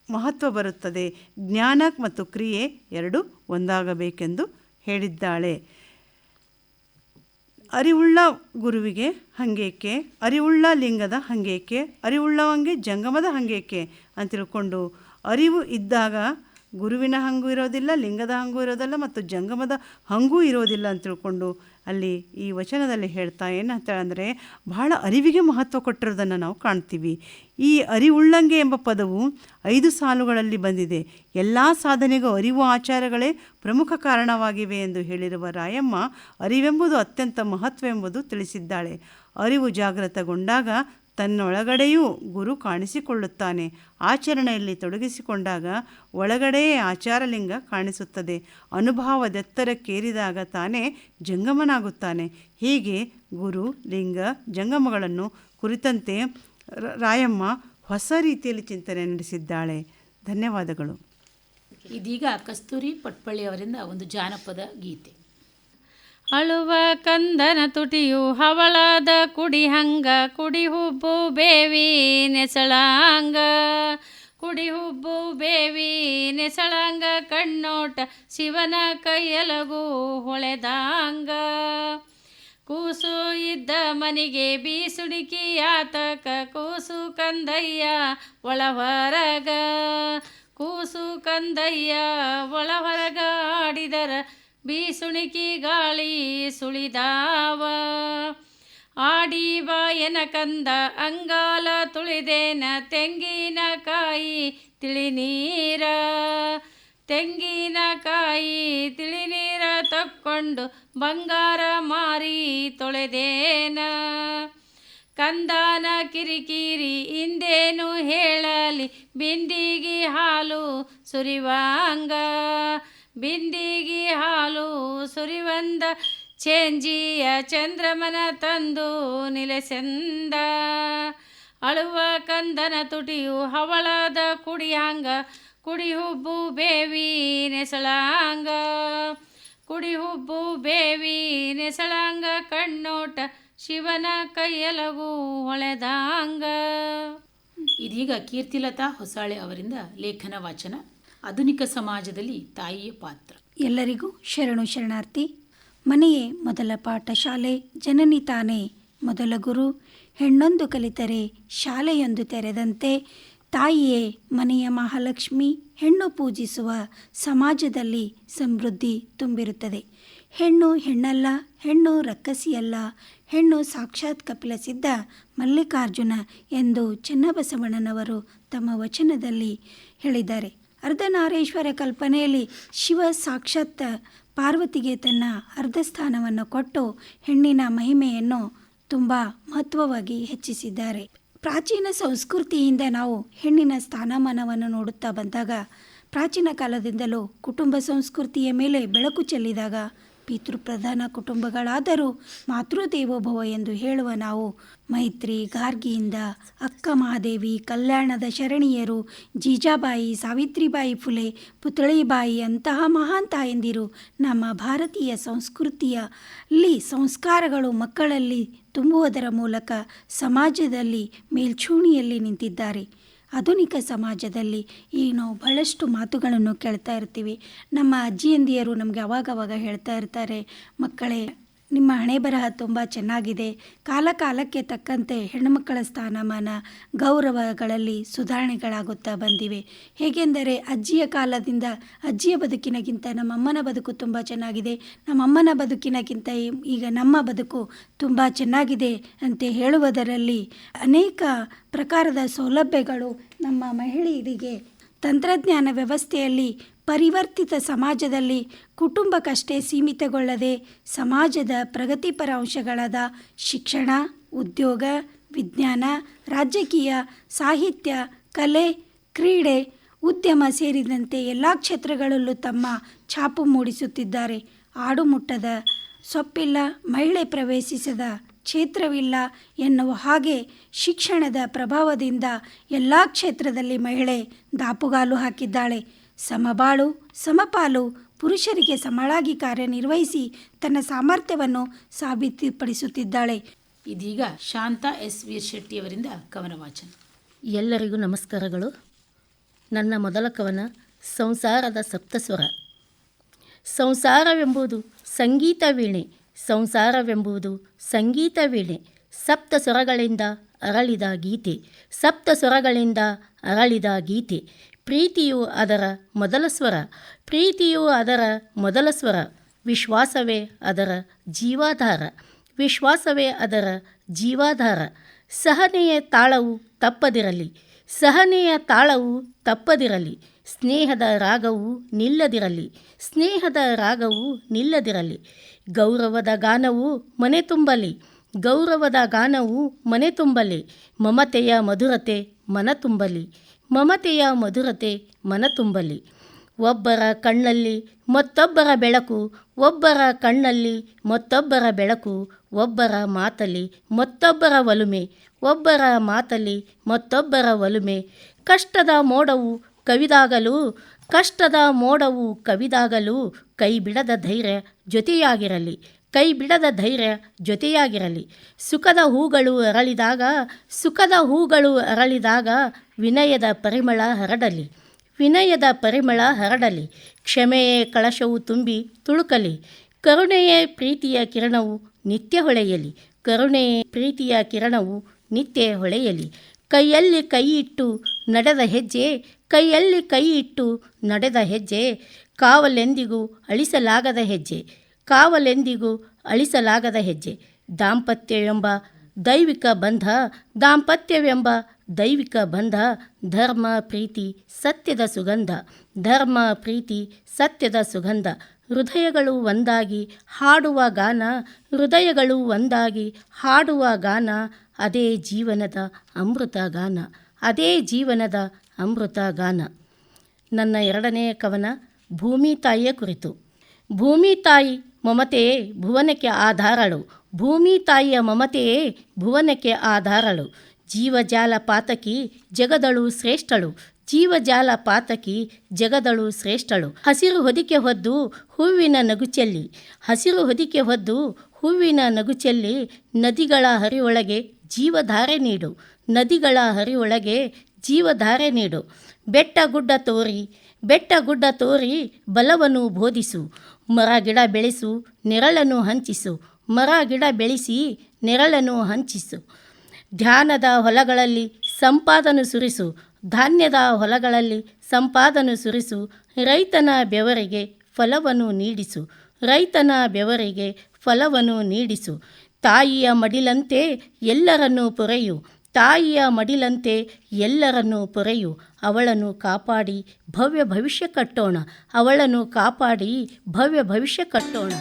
ಮಹತ್ವ ಬರುತ್ತದೆ. ಜ್ಞಾನ ಮತ್ತು ಕ್ರಿಯೆ ಎರಡೂ ಒಂದಾಗಬೇಕೆಂದು ಹೇಳಿದ್ದಾಳೆ. ಅರಿವುಳ್ಳ ಗುರುವಿಗೆ ಹಂಗೇಕೆ, ಅರಿವುಳ್ಳ ಲಿಂಗದ ಹಂಗೇಕೆ, ಅರಿವುಳ್ಳವಂಗೆ ಜಂಗಮದ ಹಂಗೇಕೆ ಅಂತ ತಿಳ್ಕೊಂಡು, ಅರಿವು ಇದ್ದಾಗ ಗುರುವಿನ ಹಂಗೂ ಇರೋದಿಲ್ಲ, ಲಿಂಗದ ಹಂಗೂ ಇರೋದಿಲ್ಲ, ಮತ್ತು ಜಂಗಮದ ಹಂಗೂ ಇರೋದಿಲ್ಲ ಅಂತ ತಿಳ್ಕೊಂಡು ಅಲ್ಲಿ ಈ ವಚನದಲ್ಲಿ ಹೇಳ್ತಾ ಏನಂತಂದರೆ ಬಹಳ ಅರಿವಿಗೆ ಮಹತ್ವ ಕೊಟ್ಟಿರೋದನ್ನು ನಾವು ಕಾಣ್ತೀವಿ. ಈ ಅರಿವುಳ್ಳಂಗೆ ಎಂಬ ಪದವು 5 ಸಾಲುಗಳಲ್ಲಿ ಬಂದಿದೆ. ಎಲ್ಲ ಸಾಧನೆಗೂ ಅರಿವು ಆಚಾರಗಳೇ ಪ್ರಮುಖ ಕಾರಣವಾಗಿವೆ ಎಂದು ಹೇಳಿರುವ ರಾಯಮ್ಮ ಅರಿವೆಂಬುದು ಅತ್ಯಂತ ಮಹತ್ವ ಎಂಬುದು ತಿಳಿಸಿದ್ದಾಳೆ. ಅರಿವು ಜಾಗೃತಗೊಂಡಾಗ ತನ್ನೊಳಗಡೆಯೂ ಗುರು ಕಾಣಿಸಿಕೊಳ್ಳುತ್ತಾನೆ. ಆಚರಣೆಯಲ್ಲಿ ತೊಡಗಿಸಿಕೊಂಡಾಗ ಒಳಗಡೆಯೇ ಆಚಾರಲಿಂಗ ಕಾಣಿಸುತ್ತದೆ. ಅನುಭವದೆತ್ತರಕ್ಕೇರಿದಾಗ ತಾನೇ ಜಂಗಮನಾಗುತ್ತಾನೆ. ಹೀಗೆ ಗುರು, ಲಿಂಗ, ಜಂಗಮಗಳನ್ನು ಕುರಿತಂತೆ ರಾಯಮ್ಮ ಹೊಸ ರೀತಿಯಲ್ಲಿ ಚಿಂತನೆ ನಡೆಸಿದ್ದಾಳೆ. ಧನ್ಯವಾದಗಳು. ಇದೀಗ ಕಸ್ತೂರಿ ಪಟ್ಪಳ್ಳಿ ಅವರಿಂದ ಒಂದು ಜಾನಪದ ಗೀತೆ. ಅಳುವ ಕಂದನ ತುಟಿಯು ಹವಳದ ಕುಡಿಹಂಗ, ಕುಡಿಹುಬ್ಬು ಬೇವಿ ನೆಸಳಾಂಗ, ಕುಡಿಹುಬ್ಬು ಬೇವಿ ನೆಸಳಾಂಗ, ಕಣ್ಣೋಟ ಶಿವನ ಕೈಯಲಗು ಹೊಳೆದಾಂಗ. ಕೂಸು ಇದ್ದ ಮನಿಗೆ ಬೀಸುಣಿಕಿಯಾತಕ, ಕೂಸು ಕಂದಯ್ಯ ಒಳಹೊರಗ, ಕೂಸು ಕಂದಯ್ಯ ಒಳಹೊರಗ ಆಡಿದರ ಬೀಸುಣಿಕಿ ಗಾಳಿ ಸುಳಿದಾವ. ಆಡಿ ಬಾಯನ ಕಂದ ಅಂಗಾಲ ತುಳಿದೇನ, ತೆಂಗಿನಕಾಯಿ ತಿಳಿನೀರ, ತೆಂಗಿನಕಾಯಿ ತಿಳಿನೀರ ತಕ್ಕೊಂಡು ಬಂಗಾರ ಮಾರಿ ತೊಳೆದೇನ. ಕಂದಾನ ಕಿರಿಕಿರಿ ಇಂದೇನು ಹೇಳಲಿ, ಬಿಂದಿಗಿ ಹಾಲು ಸುರಿವಾಂಗ, ಬಿಂದಿಗಿ ಹಾಲು ಸುರಿವಂದ, ಚೇಂಜಿಯ ಚಂದ್ರಮನ ತಂದು ನಿಲೆಸೆಂದ. ಅಳುವ ಕಂದನ ತುಟಿಯು ಹವಳದ ಕುಡಿಯಾಂಗ, ಕುಡಿಹುಬ್ಬು ಬೇವಿ ನೆಸಳಾಂಗ, ಕುಡಿಹುಬ್ಬು ಬೇವಿ ನೆಸಳಾಂಗ, ಕಣ್ಣೋಟ ಶಿವನ ಕೈಯಲಗು ಹೊಳೆದಾಂಗ. ಇದೀಗ ಕೀರ್ತಿಲತಾ ಹೊಸಾಳೆ ಅವರಿಂದ ಲೇಖನ ವಾಚನ. ಆಧುನಿಕ ಸಮಾಜದಲ್ಲಿ ತಾಯಿಯ ಪಾತ್ರ. ಎಲ್ಲರಿಗೂ ಶರಣು ಶರಣಾರ್ಥಿ. ಮನೆಯೇ ಮೊದಲ ಪಾಠಶಾಲೆ, ಜನನಿ ತಾನೇ ಮೊದಲ ಗುರು. ಹೆಣ್ಣೊಂದು ಕಲಿತರೆ ಶಾಲೆಯೊಂದು ತೆರೆದಂತೆ, ತಾಯಿಯೇ ಮನೆಯ ಮಹಾಲಕ್ಷ್ಮಿ. ಹೆಣ್ಣು ಪೂಜಿಸುವ ಸಮಾಜದಲ್ಲಿ ಸಮೃದ್ಧಿ ತುಂಬಿರುತ್ತದೆ. ಹೆಣ್ಣು ಹೆಣ್ಣಲ್ಲ, ಹೆಣ್ಣು ರಕ್ಕಸಿಯಲ್ಲ, ಹೆಣ್ಣು ಸಾಕ್ಷಾತ್ ಕಪಿಲ ಸಿದ್ಧ ಮಲ್ಲಿಕಾರ್ಜುನ ಎಂದು ಚನ್ನಬಸವಣ್ಣನವರು ತಮ್ಮ ವಚನದಲ್ಲಿ ಹೇಳಿದ್ದಾರೆ. ಅರ್ಧನಾರೀಶ್ವರ ಕಲ್ಪನೆಯಲ್ಲಿ ಶಿವ ಸಾಕ್ಷಾತ್ ಪಾರ್ವತಿಗೆ ತನ್ನ ಅರ್ಧ ಸ್ಥಾನವನ್ನು ಕೊಟ್ಟು ಹೆಣ್ಣಿನ ಮಹಿಮೆಯನ್ನು ತುಂಬ ಮಹತ್ವವಾಗಿ ಹೆಚ್ಚಿಸಿದ್ದಾರೆ. ಪ್ರಾಚೀನ ಸಂಸ್ಕೃತಿಯಿಂದ ನಾವು ಹೆಣ್ಣಿನ ಸ್ಥಾನಮಾನವನ್ನು ನೋಡುತ್ತಾ ಬಂದಾಗ, ಪ್ರಾಚೀನ ಕಾಲದಿಂದಲೂ ಕುಟುಂಬ ಸಂಸ್ಕೃತಿಯ ಮೇಲೆ ಬೆಳಕು ಚೆಲ್ಲಿದಾಗ ಪಿತೃಪ್ರಧಾನ ಕುಟುಂಬಗಳಾದರೂ ಮಾತೃದೇವೋಭವ ಎಂದು ಹೇಳುವ ನಾವು ಮೈತ್ರಿ ಗಾರ್ಗಿಯಿಂದ ಅಕ್ಕ ಮಹಾದೇವಿ, ಕಲ್ಯಾಣದ ಶರಣಿಯರು, ಜೀಜಾಬಾಯಿ, ಸಾವಿತ್ರಿಬಾಯಿ ಫುಲೆ, ಪುತಳಿಬಾಯಿ ಅಂತಹ ಮಹಾನ್ ತಾಯಂದಿರು ನಮ್ಮ ಭಾರತೀಯ ಸಂಸ್ಕೃತಿಯಲ್ಲಿ ಸಂಸ್ಕಾರಗಳು ಮಕ್ಕಳಲ್ಲಿ ತುಂಬುವುದರ ಮೂಲಕ ಸಮಾಜದಲ್ಲಿ ಮೇಲ್ಛೂಣಿಯಲ್ಲಿ ನಿಂತಿದ್ದಾರೆ. ಆಧುನಿಕ ಸಮಾಜದಲ್ಲಿ ಈಗ ನಾವು ಬಹಳಷ್ಟು ಮಾತುಗಳನ್ನು ಕೇಳ್ತಾ ಇರ್ತೀವಿ. ನಮ್ಮ ಅಜ್ಜಿಯಂದಿಯರು ನಮಗೆ ಅವಾಗವಾಗ ಹೇಳ್ತಾ ಇರ್ತಾರೆ, ಮಕ್ಕಳೇ ನಿಮ್ಮ ಹಣೆ ಬರಹ ತುಂಬ ಚೆನ್ನಾಗಿದೆ. ಕಾಲ ಕಾಲಕ್ಕೆ ತಕ್ಕಂತೆ ಹೆಣ್ಣುಮಕ್ಕಳ ಸ್ಥಾನಮಾನ ಗೌರವಗಳಲ್ಲಿ ಸುಧಾರಣೆಗಳಾಗುತ್ತಾ ಬಂದಿವೆ. ಹೇಗೆಂದರೆ ಅಜ್ಜಿಯ ಕಾಲದಿಂದ ಅಜ್ಜಿಯ ಬದುಕಿನಗಿಂತ ನಮ್ಮಮ್ಮನ ಬದುಕು ತುಂಬ ಚೆನ್ನಾಗಿದೆ, ನಮ್ಮಮ್ಮನ ಬದುಕಿನಗಿಂತ ಈಗ ನಮ್ಮ ಬದುಕು ತುಂಬ ಚೆನ್ನಾಗಿದೆ ಅಂತ ಹೇಳುವುದರಲ್ಲಿ ಅನೇಕ ಪ್ರಕಾರದ ಸೌಲಭ್ಯಗಳು ನಮ್ಮ ಮಹಿಳೆಯರಿಗೆ ತಂತ್ರಜ್ಞಾನ ವ್ಯವಸ್ಥೆಯಲ್ಲಿ ಪರಿವರ್ತಿತ ಸಮಾಜದಲ್ಲಿ ಕುಟುಂಬಕ್ಕಷ್ಟೇ ಸೀಮಿತಗೊಳ್ಳದೆ ಸಮಾಜದ ಪ್ರಗತಿಪರ ಅಂಶಗಳಾದ ಶಿಕ್ಷಣ, ಉದ್ಯೋಗ, ವಿಜ್ಞಾನ, ರಾಜಕೀಯ, ಸಾಹಿತ್ಯ, ಕಲೆ, ಕ್ರೀಡೆ, ಉದ್ಯಮ ಸೇರಿದಂತೆ ಎಲ್ಲ ಕ್ಷೇತ್ರಗಳಲ್ಲೂ ತಮ್ಮ ಛಾಪು ಮೂಡಿಸುತ್ತಿದ್ದಾರೆ. ಆಡುಮುಟ್ಟದ ಸೊಪ್ಪಿಲ್ಲ, ಮಹಿಳೆ ಪ್ರವೇಶಿಸದ ಕ್ಷೇತ್ರವಿಲ್ಲ ಎನ್ನುವ ಹಾಗೆ ಶಿಕ್ಷಣದ ಪ್ರಭಾವದಿಂದ ಎಲ್ಲ ಕ್ಷೇತ್ರದಲ್ಲಿ ಮಹಿಳೆ ದಾಪುಗಾಲು ಹಾಕಿದ್ದಾಳೆ. ಸಮಬಾಳು ಸಮಪಾಲು ಪುರುಷರಿಗೆ ಸಮಳಾಗಿ ಕಾರ್ಯನಿರ್ವಹಿಸಿ ತನ್ನ ಸಾಮರ್ಥ್ಯವನ್ನು ಸಾಬೀತುಪಡಿಸುತ್ತಿದ್ದಾಳೆ. ಇದೀಗ ಶಾಂತಾ ಎಸ್ ವೀರ್ ಶೆಟ್ಟಿಯವರಿಂದ ಕವನ ವಾಚನ. ಎಲ್ಲರಿಗೂ ನಮಸ್ಕಾರಗಳು. ನನ್ನ ಮೊದಲ ಕವನ ಸಂಸಾರದ ಸಪ್ತಸ್ವರ. ಸಂಸಾರವೆಂಬುದು ಸಂಗೀತ ವೀಣೆ, ಸಂಸಾರವೆಂಬುದು ಸಂಗೀತ ವೀಣೆ, ಸಪ್ತ ಸ್ವರಗಳಿಂದ ಅರಳಿದ ಗೀತೆ, ಸಪ್ತ ಸ್ವರಗಳಿಂದ ಅರಳಿದ ಗೀತೆ. ಪ್ರೀತಿಯು ಅದರ ಮೊದಲ ಸ್ವರ, ಪ್ರೀತಿಯು ಅದರ ಮೊದಲ ಸ್ವರ, ವಿಶ್ವಾಸವೇ ಅದರ ಜೀವಾಧಾರ, ವಿಶ್ವಾಸವೇ ಅದರ ಜೀವಾಧಾರ. ಸಹನೆಯ ತಾಳವು ತಪ್ಪದಿರಲಿ, ಸಹನೆಯ ತಾಳವು ತಪ್ಪದಿರಲಿ, ಸ್ನೇಹದ ರಾಗವು ನಿಲ್ಲದಿರಲಿ, ಸ್ನೇಹದ ರಾಗವು ನಿಲ್ಲದಿರಲಿ. ಗೌರವದ ಗಾನವು ಮನೆ ತುಂಬಲಿ, ಗೌರವದ ಗಾನವು ಮನೆ ತುಂಬಲಿ, ಮಮತೆಯ ಮಧುರತೆ ಮನ ತುಂಬಲಿ, ಮಮತೆಯ ಮಧುರತೆ ಮನ ತುಂಬಲಿ. ಒಬ್ಬರ ಕಣ್ಣಲ್ಲಿ ಮತ್ತೊಬ್ಬರ ಬೆಳಕು, ಒಬ್ಬರ ಕಣ್ಣಲ್ಲಿ ಮತ್ತೊಬ್ಬರ ಬೆಳಕು, ಒಬ್ಬರ ಮಾತಲ್ಲಿ ಮತ್ತೊಬ್ಬರ ಒಲುಮೆ, ಒಬ್ಬರ ಮಾತಲ್ಲಿ ಮತ್ತೊಬ್ಬರ ಒಲುಮೆ. ಕಷ್ಟದ ಮೋಡವು ಕವಿದಾಗಲು, ಕಷ್ಟದ ಮೋಡವು ಕವಿದಾಗಲು, ಕೈ ಬಿಡದ ಧೈರ್ಯ ಜೊತೆಯಾಗಿರಲಿ, ಕೈ ಬಿಡದ ಧೈರ್ಯ ಜೊತೆಯಾಗಿರಲಿ. ಸುಖದ ಹೂಗಳು ಅರಳಿದಾಗ, ಸುಖದ ಹೂಗಳು ಅರಳಿದಾಗ, ವಿನಯದ ಪರಿಮಳ ಹರಡಲಿ, ವಿನಯದ ಪರಿಮಳ ಹರಡಲಿ. ಕ್ಷಮೆಯೇ ಕಳಶವು ತುಂಬಿ ತುಳುಕಲಿ, ಕರುಣೆಯೇ ಪ್ರೀತಿಯ ಕಿರಣವು ನಿತ್ಯ ಹೊಳೆಯಲಿ, ಕರುಣೆಯೇ ಪ್ರೀತಿಯ ಕಿರಣವು ನಿತ್ಯ ಹೊಳೆಯಲಿ. ಕೈಯಲ್ಲಿ ಕೈ ಇಟ್ಟು ನಡೆದ ಹೆಜ್ಜೆ, ಕೈಯಲ್ಲಿ ಕೈ ಇಟ್ಟು ನಡೆದ ಹೆಜ್ಜೆ, ಕಾವಲೆಂದಿಗೂ ಅಳಿಸಲಾಗದ ಹೆಜ್ಜೆ, ಕಾವಲೆಂದಿಗೂ ಅಳಿಸಲಾಗದ ಹೆಜ್ಜೆ. ದಾಂಪತ್ಯವೆಂಬ ದೈವಿಕ ಬಂಧ, ದಾಂಪತ್ಯವೆಂಬ ದೈವಿಕ ಬಂಧ, ಧರ್ಮ ಪ್ರೀತಿ ಸತ್ಯದ ಸುಗಂಧ, ಧರ್ಮ ಪ್ರೀತಿ ಸತ್ಯದ ಸುಗಂಧ. ಹೃದಯಗಳು ಒಂದಾಗಿ ಹಾಡುವ ಗಾನ, ಹೃದಯಗಳು ಒಂದಾಗಿ ಹಾಡುವ ಗಾನ, ಅದೇ ಜೀವನದ ಅಮೃತ ಗಾನ, ಅದೇ ಜೀವನದ ಅಮೃತ ಗಾನ. ನನ್ನ ಎರಡನೆಯ ಕವನ ಭೂಮಿ ತಾಯಿಯ ಕುರಿತು. ಭೂಮಿ ತಾಯಿ ಮಮತೆಯೇ ಭುವನಕ್ಕೆ ಆಧಾರಳು, ಭೂಮಿ ತಾಯಿಯ ಮಮತೆಯೇ ಭುವನಕ್ಕೆ ಆಧಾರಳು. ಜೀವಜಾಲ ಪಾತಕಿ ಜಗದಳು ಶ್ರೇಷ್ಠಳು, ಜೀವಜಾಲ ಪಾತಕಿ ಜಗದಳು ಶ್ರೇಷ್ಠಳು. ಹಸಿರು ಹೊದಿಕೆ ಹೊದ್ದು ಹೂವಿನ ನಗುಚೆಲ್ಲಿ, ಹಸಿರು ಹೊದಿಕೆ ಹೊದ್ದು ಹೂವಿನ ನಗುಚೆಲ್ಲಿ, ನದಿಗಳ ಹರಿಯೊಳಗೆ ಜೀವಧಾರೆ ನೀಡು, ನದಿಗಳ ಹರಿಯೊಳಗೆ ಜೀವಧಾರೆ ನೀಡು. ಬೆಟ್ಟ ಗುಡ್ಡ ತೋರಿ, ಬೆಟ್ಟ ಗುಡ್ಡ ತೋರಿ ಬಲವನ್ನು ಬೋಧಿಸು, ಮರ ಗಿಡ ಬೆಳೆಸು ನೆರಳನ್ನು ಹಂಚಿಸು, ಮರ ಗಿಡ ಬೆಳೆಸಿ ನೆರಳನ್ನು ಹಂಚಿಸು. ಧ್ಯಾನದ ಹೊಲಗಳಲ್ಲಿ ಸಂಪಾದನೆ ಸುರಿಸು, ಧಾನ್ಯದ ಹೊಲಗಳಲ್ಲಿ ಸಂಪಾದನೆ ಸುರಿಸು. ರೈತನ ಬೆವರಿಗೆ ಫಲವನ್ನು ನೀಡಿಸು, ರೈತನ ಬೆವರಿಗೆ ಫಲವನ್ನು ನೀಡಿಸು. ತಾಯಿಯ ಮಡಿಲಂತೆ ಎಲ್ಲರನ್ನೂ ಪೊರೆಯು, ತಾಯಿಯ ಮಡಿಲಂತೆ ಎಲ್ಲರನ್ನೂ ಪೊರೆಯು. ಅವಳನ್ನು ಕಾಪಾಡಿ ಭವ್ಯ ಭವಿಷ್ಯ ಕಟ್ಟೋಣ, ಅವಳನ್ನು ಕಾಪಾಡಿ ಭವ್ಯ ಭವಿಷ್ಯ ಕಟ್ಟೋಣ.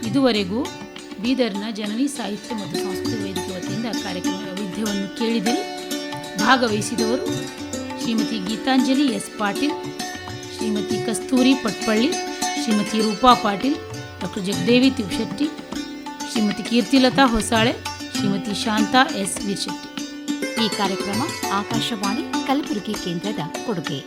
ಇದುವರೆಗೂ ಬೀದರ್ನ ಜನನಿ ಸಾಹಿತ್ಯ ಮತ್ತು ಸಂಸ್ಕೃತಿ ವೇದಿಕೆ ವತಿಯಿಂದ ಕಾರ್ಯಕ್ರಮ ವೈವಿಧ್ಯವನ್ನು ಕೇಳಿದಿರಿ. ಭಾಗವಹಿಸಿದವರು ಶ್ರೀಮತಿ ಗೀತಾಂಜಲಿ ಎಸ್ ಪಾಟೀಲ್, ಶ್ರೀಮತಿ ಕಸ್ತೂರಿ ಪಟ್ಪಳ್ಳಿ, ಶ್ರೀಮತಿ ರೂಪಾ ಪಾಟೀಲ್, ಡಾಕ್ಟರ್ ಜಗದೇವಿ ತಿವಶೆಟ್ಟಿ, ಶ್ರೀಮತಿ ಕೀರ್ತಿಲತಾ ಹೊಸಾಳೆ, ಶ್ರೀಮತಿ ಶಾಂತಾ ಎಸ್ ವೀರ್ಶೆಟ್ಟಿ. ಈ ಕಾರ್ಯಕ್ರಮ ಆಕಾಶವಾಣಿ ಕಲಬುರಗಿ ಕೇಂದ್ರದ ಕೊಡುಗೆ.